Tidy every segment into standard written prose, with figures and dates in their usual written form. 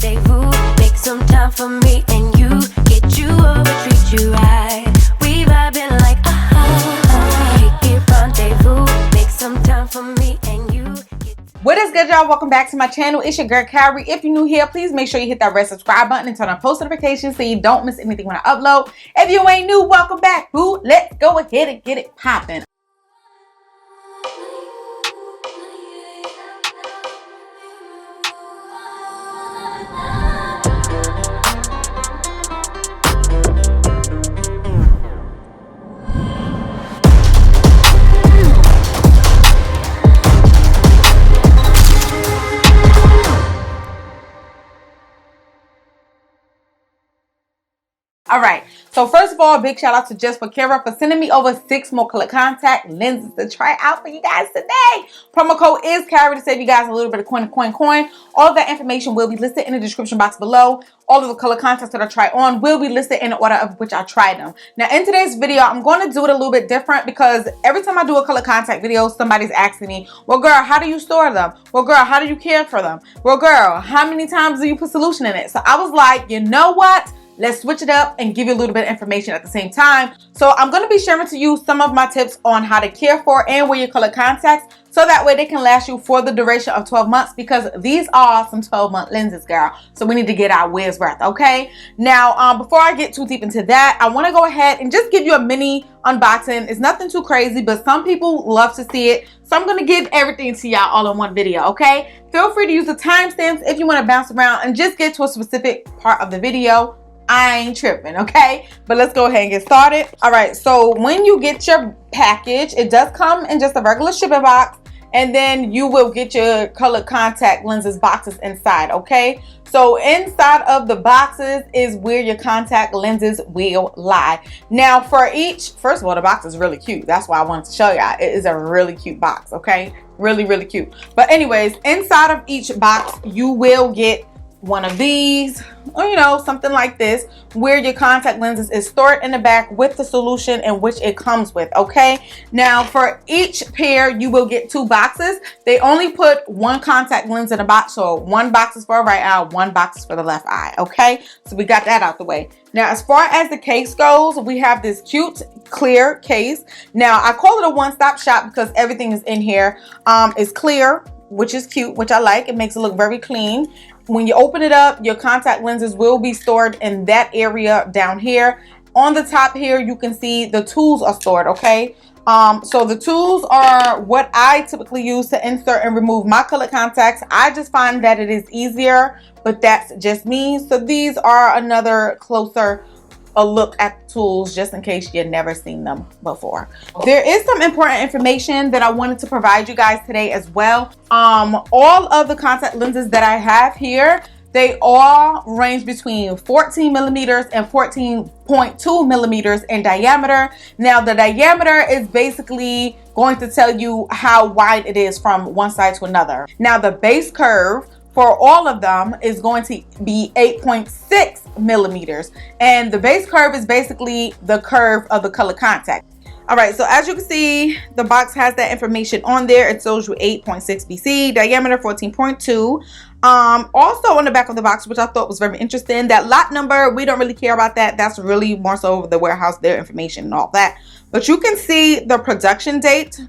rendezvous. Make some time for me and you. Get you over, treat you right. We vibing like kick it rendezvous. Make some time for me and you. What is good, y'all? Welcome back to my channel. It's your girl Kyrie. If you're new here, please make sure you hit that red subscribe button and turn on post notifications so you don't miss anything when I upload. If you ain't new, welcome back. Boo, let's go ahead and get it popping. All right, so first of all, big shout out to JUST4KIRA for sending me over 6 more color contact lenses to try out for you guys today. Promo code is Kyrie to save you guys a little bit of coin. All of that information will be listed in the description box below. All of the color contacts that I try on will be listed in the order of which I tried them. Now, in today's video, I'm going to do it a little bit different because every time I do a color contact video, somebody's asking me, well, girl, how do you store them? Well, girl, how do you care for them? Well, girl, how many times do you put solution in it? So I was like, you know what? Let's switch it up and give you a little bit of information at the same time. So I'm going to be sharing to you some of my tips on how to care for and wear your color contacts so that way they can last you for the duration of 12 months because these are some 12-month lenses, girl. So we need to get our wear's worth, okay? Now, before I get too deep into that, I want to go ahead and just give you a mini unboxing. It's nothing too crazy, but some people love to see it. So I'm going to give everything to y'all all in one video, okay? Feel free to use the timestamps if you want to bounce around and just get to a specific part of the video. I ain't tripping, okay? But let's go ahead and get started. All right, so when you get your package, it does come in just a regular shipping box, and then you will get your color contact lenses boxes inside, okay? So inside of the boxes is where your contact lenses will lie. Now for each, first of all, the box is really cute. That's why I wanted to show y'all. It is a really cute box, okay? Really, really cute. But anyways, inside of each box, you will get one of these, or you know, something like this, where your contact lenses is stored in the back with the solution in which it comes with, okay? Now for each pair you will get 2 boxes. They only put 1 contact lens in a box, so 1 box is for a right eye, 1 box is for the left eye, okay? So we got that out the way. Now as far as the case goes, we have this cute clear case. Now I call it a one-stop shop because everything is in here. It's clear, which is cute, which I like. It makes it look very clean. When you open it up, your contact lenses will be stored in that area down here. On the top here, you can see the tools are stored, okay? So the tools are what I typically use to insert and remove my color contacts. I just find that it is easier, but that's just me. So these are another closer a look at the tools just in case you've never seen them before. There is some important information that I wanted to provide you guys today as well. All of the contact lenses that I have here, they all range between 14 millimeters and 14.2 millimeters in diameter. Now the diameter is basically going to tell you how wide it is from one side to another. Now the base curve for all of them is going to be 8.6 millimeters. And the base curve is basically the curve of the color contact. All right, so as you can see, the box has that information on there. It shows you 8.6 BC, diameter 14.2. Also on the back of the box, which I thought was very interesting, that lot number, we don't really care about that. That's really more so the warehouse, their information and all that. But you can see the production date.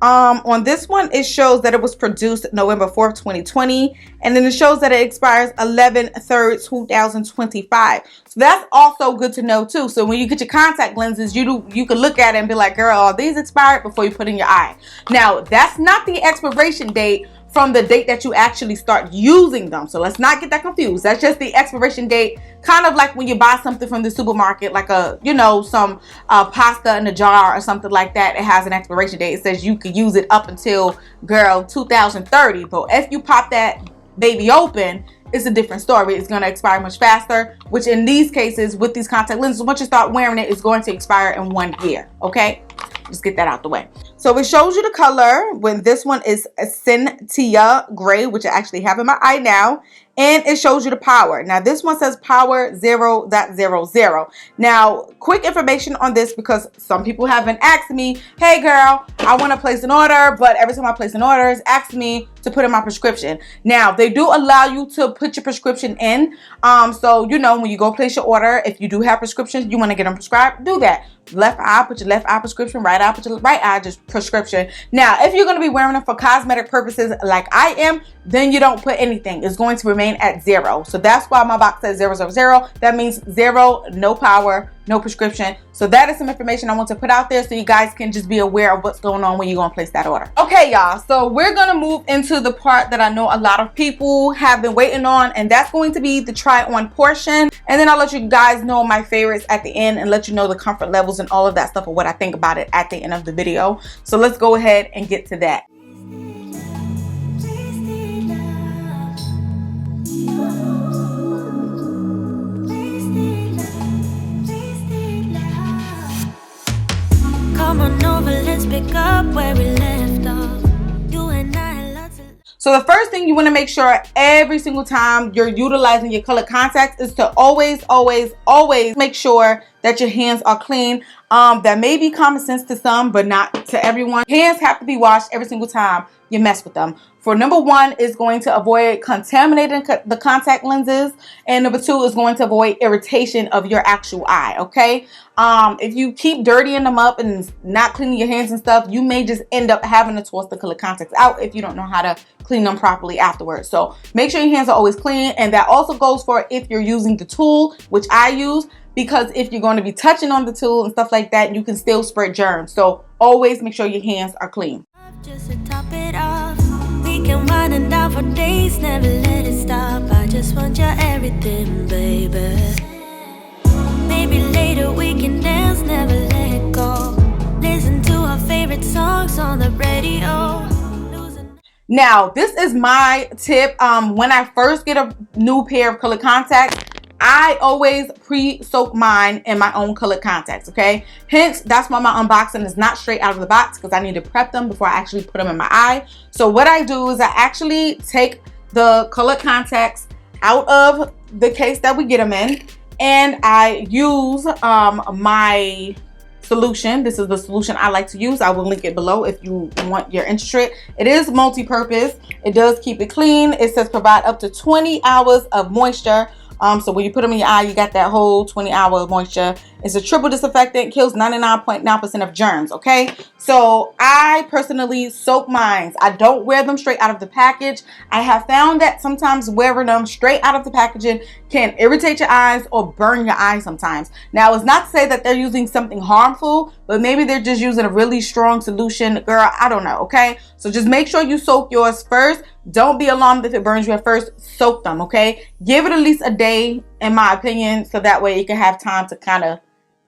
On this one, it shows that it was produced November 4th, 2020, and then it shows that it expires 11/3/2025. So that's also good to know too. So when you get your contact lenses, you can look at it and be like, girl, are these expired before you put in your eye? Now, that's not the expiration date from the date that you actually start using them. So let's not get that confused. That's just the expiration date, kind of like when you buy something from the supermarket, like a, you know, some pasta in a jar or something like that. It has an expiration date. It says you could use it up until, girl, 2030. But if you pop that baby open, it's a different story. It's going to expire much faster, which in these cases with these contact lenses, once you start wearing it, it's going to expire in 1 year. Okay, just get that out the way. So it shows you the color. When this one is a Cynthia Gray, which I actually have in my eye now. And it shows you the power. Now this one says power 0.00. Now, quick information on this, because some people have been asking me, hey girl, I want to place an order, but every time I place an order, it's asking me to put in my prescription. Now, they do allow you to put your prescription in. So, you know, when you go place your order, if you do have prescriptions, you want to get them prescribed, do that. Left eye, put your left eye prescription. Right eye, put your right eye just prescription. Now, if you're going to be wearing them for cosmetic purposes like I am, then you don't put anything. It's going to remain at 0. So that's why my box says 000. That means 0, no power, no prescription. So that is some information I want to put out there so you guys can just be aware of what's going on when you're going to place that order. Okay, y'all. So we're going to move into the part that I know a lot of people have been waiting on, and that's going to be the try on portion. And then I'll let you guys know my favorites at the end and let you know the comfort levels and all of that stuff, or what I think about it at the end of the video. So let's go ahead and get to that. Come on over, let's pick up where we left off. You and I lots of... So the first thing you want to make sure every single time you're utilizing your colored contacts is to always make sure that your hands are clean. That may be common sense to some, but not to everyone. Hands have to be washed every single time you mess with them. For number 1 is going to avoid contaminating the contact lenses, and number 2 is going to avoid irritation of your actual eye. Okay, if you keep dirtying them up and not cleaning your hands and stuff, you may just end up having to toss the colored contacts out if you don't know how to clean them properly afterwards. So make sure your hands are always clean, and that also goes for if you're using the tool, which I use, because if you're going to be touching on the tool and stuff like that, you can still spread germs. So always make sure your hands are clean. Just to top it off, we can wind it down for days, never let it stop. I just want your everything, baby. Maybe later we can dance, never let go. Listen to our favorite songs on the radio. Now, this is my tip. When I first get a new pair of colored contacts, I always pre-soak mine in my own colored contacts, okay? Hence, that's why my unboxing is not straight out of the box, because I need to prep them before I actually put them in my eye. So what I do is I actually take the colored contacts out of the case that we get them in, and I use my solution. This is the solution I like to use. I will link it below if you want your interested. It is multi-purpose. It does keep it clean. It says provide up to 20 hours of moisture. So when you put them in your eye, you got that whole 20-hour of moisture. It's a triple disinfectant, kills 99.9% of germs, okay? So I personally soak mine. I don't wear them straight out of the package. I have found that sometimes wearing them straight out of the packaging can irritate your eyes or burn your eyes sometimes. Now, it's not to say that they're using something harmful, but maybe they're just using a really strong solution. Girl, I don't know, okay? So just make sure you soak yours first. Don't be alarmed if it burns you at first. Soak them, okay? Give it at least a day, in my opinion, so that way it can have time to kind of,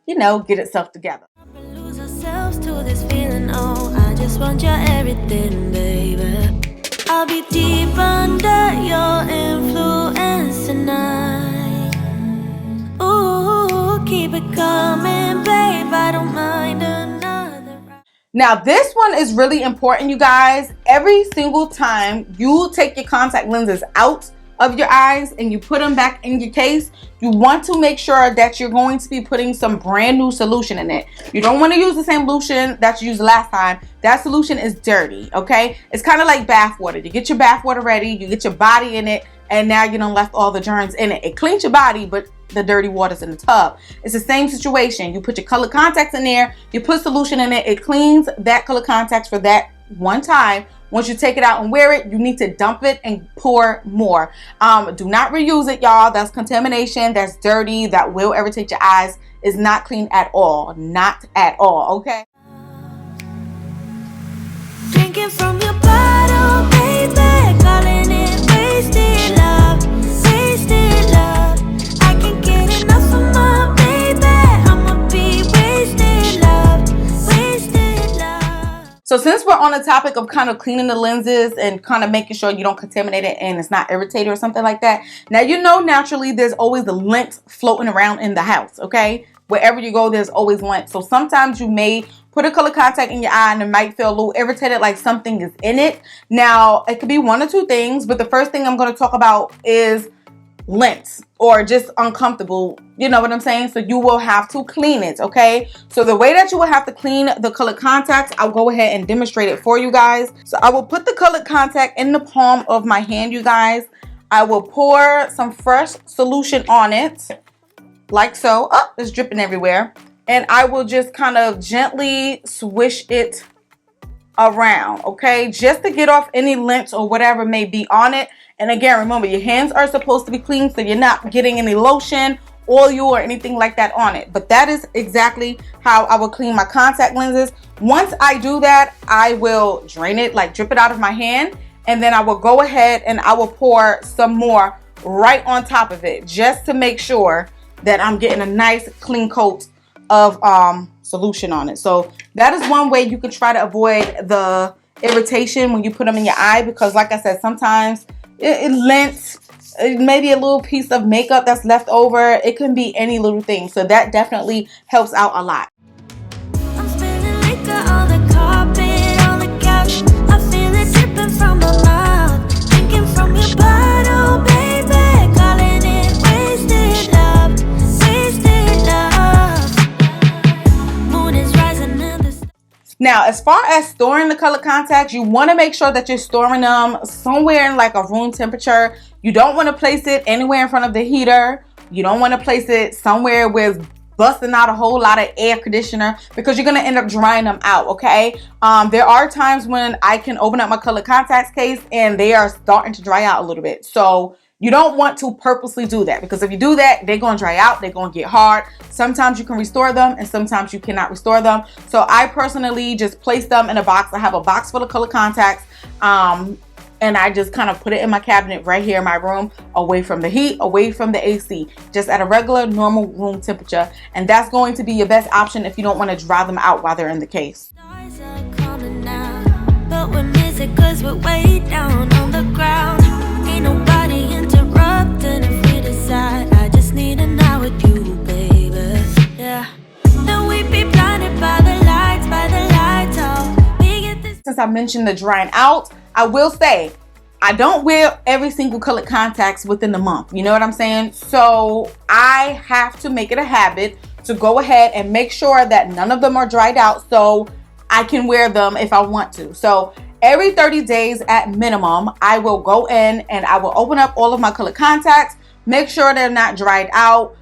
you know, get itself together. Lose ourselves to this feeling, oh, I just want your everything, baby. I'll be deep under your influence tonight. Ooh, keep it coming, babe, I don't mind another. Now, this one is really important, you guys. Every single time you take your contact lenses out of your eyes and you put them back in your case, you want to make sure that you're going to be putting some brand new solution in it. You don't want to use the same solution that you used last time. That solution is dirty, okay? It's kind of like bath water. You get your bath water ready, you get your body in it, and now you done left all the germs in it. It cleans your body, but the dirty water's in the tub. It's the same situation. You put your colored contacts in there, you put solution in it, it cleans that colored contacts for that one time. Once you take it out and wear it, you need to dump it and pour more. Do not reuse it, y'all. That's contamination. That's dirty. That will irritate your eyes. It's not clean at all. Not at all, okay? Drinking from your bottle, baby, calling it wasted love, wasted love. I can't get enough of my baby. I'ma be wasted love, wasted love. So since we're on the topic of kind of cleaning the lenses and kind of making sure you don't contaminate it and it's not irritated or something like that. Now, you know, naturally there's always the lint floating around in the house, okay? Wherever you go, there's always lint. So sometimes you may put a color contact in your eye and it might feel a little irritated, like something is in it. Now, it could be one or two things, but the first thing I'm going to talk about is lint or just uncomfortable. You know what I'm saying? So you will have to clean it, okay? So the way that you will have to clean the colored contacts, I'll go ahead and demonstrate it for you guys. So I will put the colored contact in the palm of my hand, you guys. I will pour some fresh solution on it, like so. Oh, it's dripping everywhere. And I will just kind of gently swish it around, okay? Just to get off any lint or whatever may be on it. And again, remember, your hands are supposed to be clean, so you're not getting any lotion, oil, or anything like that on it. But that is exactly how I will clean my contact lenses. Once I do that, I will drain it, like drip it out of my hand. And then I will go ahead and I will pour some more right on top of it, just to make sure that I'm getting a nice clean coat of solution on it. So that is one way you can try to avoid the irritation when you put them in your eye, because like I said, sometimes it lint, maybe a little piece of makeup that's left over. It can be any little thing. So that definitely helps out a lot. I'm spilling liquor on the carpet, on the couch. I feel it dripping from my mouth, drinking from your bottle, baby, calling it wasted love, wasted love. Moon is rising in the sky. Now, as far as storing the color contacts, you want to make sure that you're storing them somewhere in like a room temperature. You don't want to place it anywhere in front of the heater. You don't want to place it somewhere where it's busting out a whole lot of air conditioner, because you're going to end up drying them out, okay? There are times when I can open up my color contacts case and they are starting to dry out a little bit. So you don't want to purposely do that, because if you do that, they're going to dry out, they're going to get hard. Sometimes you can restore them and sometimes you cannot restore them. So I personally just place them in a box. I have a box full of color contacts, and I just kind of put it in my cabinet right here in my room, away from the heat, away from the AC, just at a regular normal room temperature. And that's going to be your best option if you don't want to dry them out while they're in the case. Stars are coming now, but we're missing 'cause we're way down on the ground. Ain't nobody interrupting if we decide. I just need an hour with you, baby. Yeah. Then we be blinded by the lights, oh. We get this. Since I mentioned the drying out, I will say I don't wear every single colored contacts within the month. You know what I'm saying? So I have to make it a habit to go ahead and make sure that none of them are dried out, so I can wear them if I want to. So every 30 days at minimum, I will go in and I will open up all of my colored contacts, make sure they're not dried out.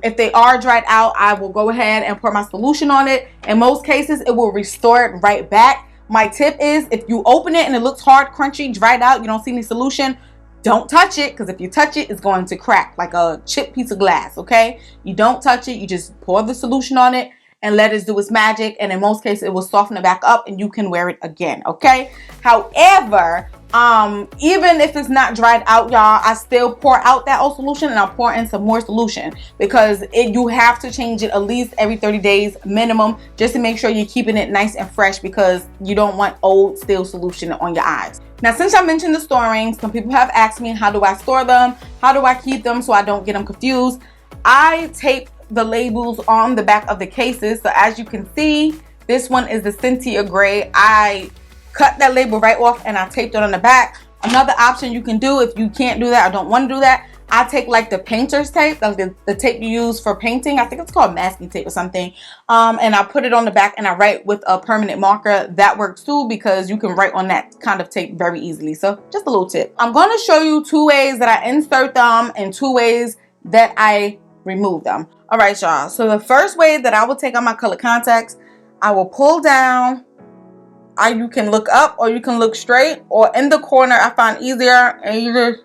If they are dried out, I will go ahead and pour my solution on it. In most cases, it will restore it right back. My tip is, if you open it and it looks hard, crunchy, dried out, you don't see any solution, don't touch it, because if you touch it, it's going to crack like a chipped piece of glass, okay? You don't touch it. You just pour the solution on it and let it do its magic. And in most cases, it will soften it back up and you can wear it again, okay? However, even if it's not dried out, y'all, I still pour out that old solution and I'll pour in some more solution, because you have to change it at least every 30 days minimum, just to make sure you're keeping it nice and fresh, because you don't want old stale solution on your eyes. Now, since I mentioned the storing, some people have asked me, how do I store them? How do I keep them so I don't get them confused? I tape the labels on the back of the cases. So as you can see, this one is the Cynthia Gray. I cut that label right off and I taped it on the back. Another option you can do, if you can't do that or don't want to do that, I take like the painter's tape, like the tape you use for painting. I think it's called masking tape or something. And I put it on the back and I write with a permanent marker. That works too, because you can write on that kind of tape very easily. So just a little tip. I'm going to show you 2 ways that I insert them and 2 ways that I remove them. All right, y'all. So the first way that I will take on my color contacts, I will pull down. You can look up or you can look straight, or in the corner. I find easier, and you just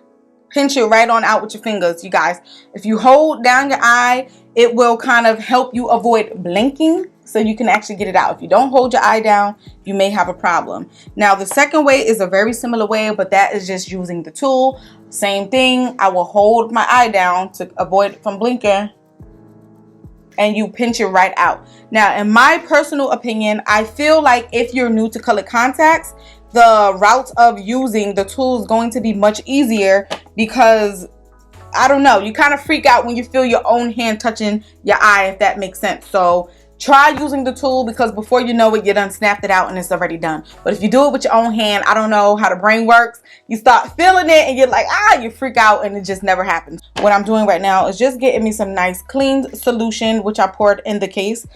pinch it right on out with your fingers, you guys. If you hold down your eye, it will kind of help you avoid blinking, so you can actually get it out. If you don't hold your eye down, you may have a problem. Now, the second way is a very similar way, but that is just using the tool. Same thing. I will hold my eye down to avoid it from blinking, and you pinch it right out. Now, in my personal opinion, I feel like if you're new to color contacts, the route of using the tool is going to be much easier, because I don't know, you kind of freak out when you feel your own hand touching your eye, if that makes sense. So try using the tool, because before you know it, you done snapped it out and it's already done. But if you do it with your own hand, I don't know how the brain works. You start feeling it and you're like, you freak out, and it just never happens. What I'm doing right now is just getting me some nice clean solution, which I poured in the case,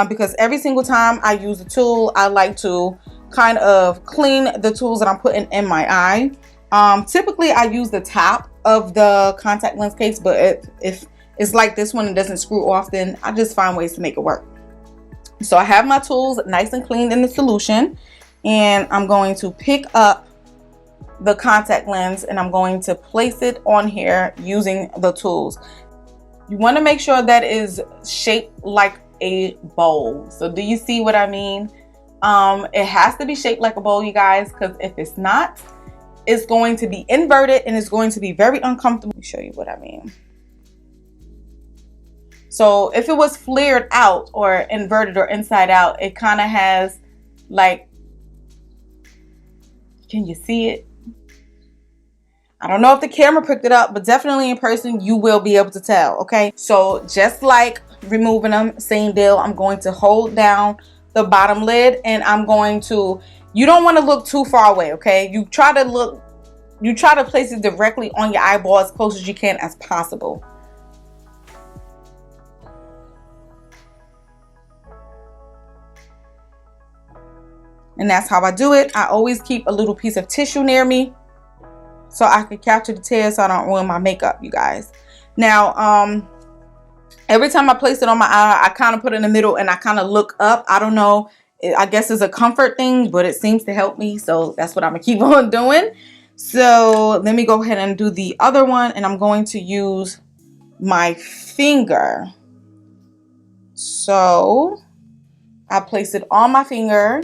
because every single time I use a tool, I like to kind of clean the tools that I'm putting in my eye. Typically I use the top of the contact lens case, but if it's like this one, it doesn't screw off, then I just find ways to make it work. So I have my tools nice and clean in the solution, and I'm going to pick up the contact lens and I'm going to place it on here using the tools. You want to make sure that it is shaped like a bowl. So do you see what I mean? It has to be shaped like a bowl, you guys, because if it's not, it's going to be inverted and it's going to be very uncomfortable. Let me show you what I mean. So if it was flared out or inverted or inside out, it kind of has like, can you see it? I don't know if the camera picked it up, but definitely in person, you will be able to tell, okay? So just like removing them, same deal. I'm going to hold down the bottom lid and I'm going to, you don't want to look too far away, okay? You try to place it directly on your eyeball as close as you can as possible. And that's how I do it. I always keep a little piece of tissue near me so I can capture the tears so I don't ruin my makeup, you guys. Now, every time I place it on my eye, I kind of put it in the middle and I kind of look up. I don't know. I guess it's a comfort thing, but it seems to help me. So that's what I'm going to keep on doing. So let me go ahead and do the other one. And I'm going to use my finger. So I place it on my finger.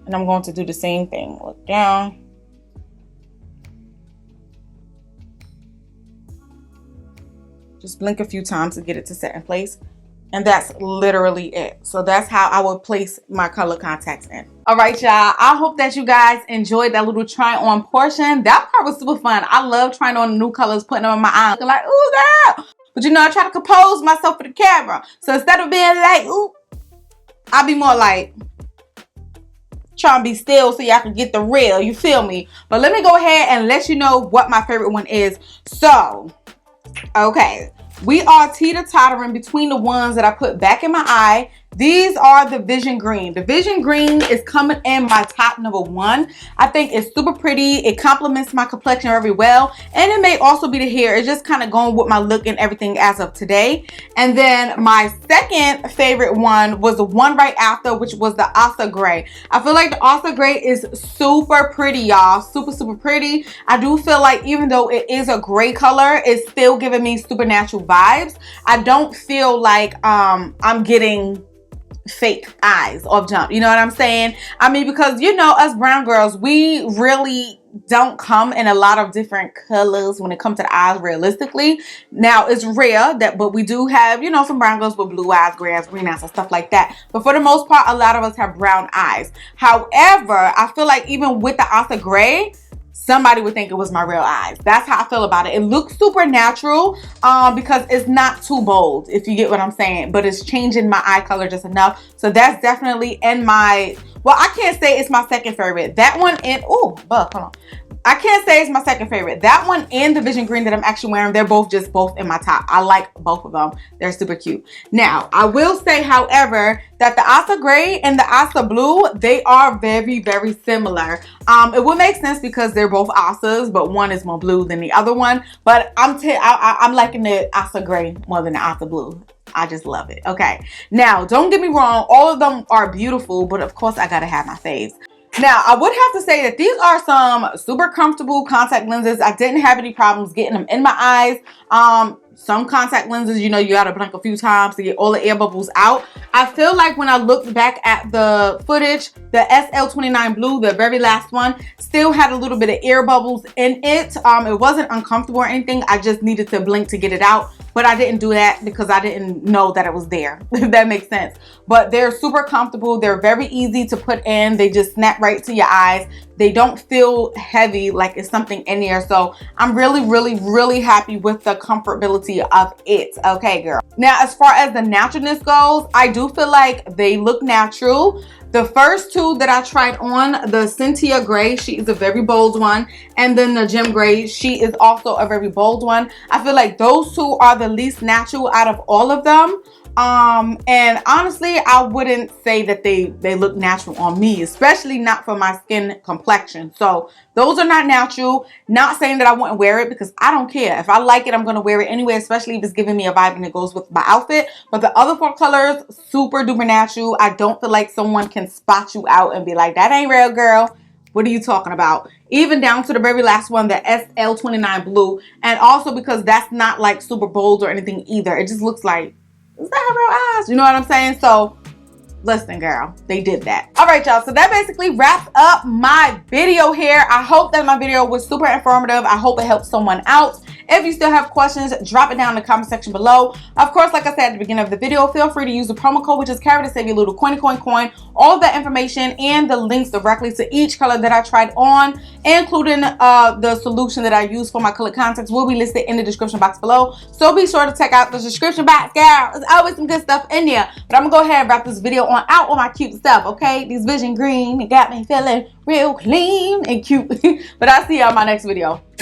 And I'm going to do the same thing. Look down. Just blink a few times to get it to set in place. And that's literally it. So that's how I would place my color contacts in. All right, y'all. I hope that you guys enjoyed that little try on portion. That part was super fun. I love trying on new colors, putting them in my eyes. Like, ooh, girl. But you know, I try to compose myself for the camera. So instead of being like, ooh, I'll be more like, trying to be still so y'all can get the real, you feel me? But let me go ahead and let you know what my favorite one is. So, okay, we are teeter-tottering between the ones that I put back in my eye. These are the Vision Green. The Vision Green is coming in my top number one. I think it's super pretty. It complements my complexion very well. And it may also be the hair. It's just kind of going with my look and everything as of today. And then my second favorite one was the one right after, which was the Asa Gray. I feel like the Asa Gray is super pretty, y'all. Super, super pretty. I do feel like even though it is a gray color, it's still giving me supernatural vibes. I don't feel like I'm getting fake eyes off jump, you know what I'm saying? I mean, because you know, us brown girls, we really don't come in a lot of different colors when it comes to the eyes realistically. Now it's rare that, but we do have, you know, some brown girls with blue eyes, gray eyes, green eyes and stuff like that. But for the most part, a lot of us have brown eyes. However, I feel like even with the Asa Gray, somebody would think it was my real eyes. That's how I feel about it. It looks super natural because it's not too bold, if you get what I'm saying, but it's changing my eye color just enough. So that's definitely in my, well, I can't say it's my second favorite. That one and, oh, hold on. I can't say it's my second favorite. That one and the Vision Green that I'm actually wearing, they're both in my top. I like both of them. They're super cute. Now, I will say, however, that the Asa Gray and the Asa Blue, they are very, very similar. It would make sense because they're both Asas, but one is more blue than the other one. But I'm liking the Asa Gray more than the Asa Blue. I just love it. Okay. Now, don't get me wrong. All of them are beautiful, but of course I gotta have my faves. Now, I would have to say that these are some super comfortable contact lenses. I didn't have any problems getting them in my eyes. Some contact lenses, you know, you gotta blink a few times to get all the air bubbles out. I feel like when I looked back at the footage, the SL29 Blue, the very last one, still had a little bit of air bubbles in it. It wasn't uncomfortable or anything. I just needed to blink to get it out. But I didn't do that because I didn't know that it was there, if that makes sense. But they're super comfortable. They're very easy to put in. They just snap right to your eyes. They don't feel heavy like it's something in there. So I'm really happy with the comfortability of it. Okay, girl. Now, as far as the naturalness goes, I do feel like they look natural. The first two that I tried on, the Cynthia Gray, she is a very bold one. And then the Gem Gray, she is also a very bold one. I feel like those two are the least natural out of all of them. And honestly, I wouldn't say that they look natural on me, especially not for my skin complexion. So those are not natural. Not saying that I wouldn't wear it, because I don't care. If I like it, I'm going to wear it anyway, especially if it's giving me a vibe and it goes with my outfit. But the other 4 colors, super duper natural. I don't feel like someone can spot you out and be like, that ain't real, girl. What are you talking about? Even down to the very last one, the SL29 blue. And also because that's not like super bold or anything either. It just looks like, is that her real eyes? You know what I'm saying? So listen, girl, they did that. All right, y'all. So that basically wraps up my video here. I hope that my video was super informative. I hope it helped someone out. If you still have questions, drop it down in the comment section below. Of course, like I said at the beginning of the video, feel free to use the promo code, which is KIRA, to save you a little coin. All of that information and the links directly to each color that I tried on, including the solution that I use for my colored contacts, will be listed in the description box below. So be sure to check out the description box, girl. There's always some good stuff in there. But I'm gonna go ahead and wrap this video out on my cute stuff, okay? These vision green, it got me feeling real clean and cute. But I'll see y'all in my next video. Mwah.